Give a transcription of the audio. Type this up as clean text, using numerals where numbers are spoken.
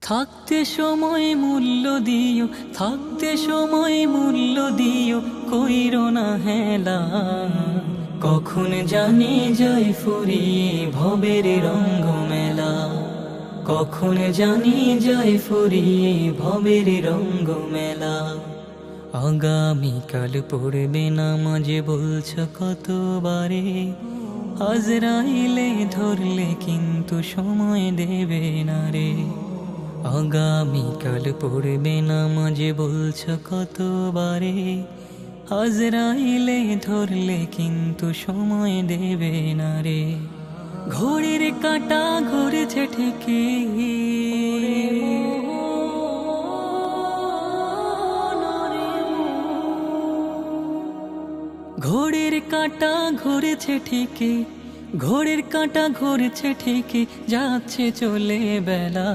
থাকতে সময় মূল্য দিও, থাকতে সময় মূল্য দিও, কইরো না হেলা। কখন জানি যায় ফুরিয়ে ভবের রঙ্গ মেলা, কখন জানি যায় ফুরিয়ে ভবের রঙ্গ মেলা। আগামীকাল পড়বে নামাজে বলছ কতবারে, আজরাইলে ধরলে কিন্তু সময় দেবে না রে। আগামীকাল পড়বে নামাজে বলছ কতবারে, আজরাইলে ধরলে কিন্তু সময় দেবে না রে। ঘড়ির কাঁটা ঘুরেছে ঠিকই, ঘড়ির কাঁটা ঘুরেছে ঠিকই, ঘড়ির কাঁটা ঘুরেছে ঠিকই, যাচ্ছে চলে বেলা।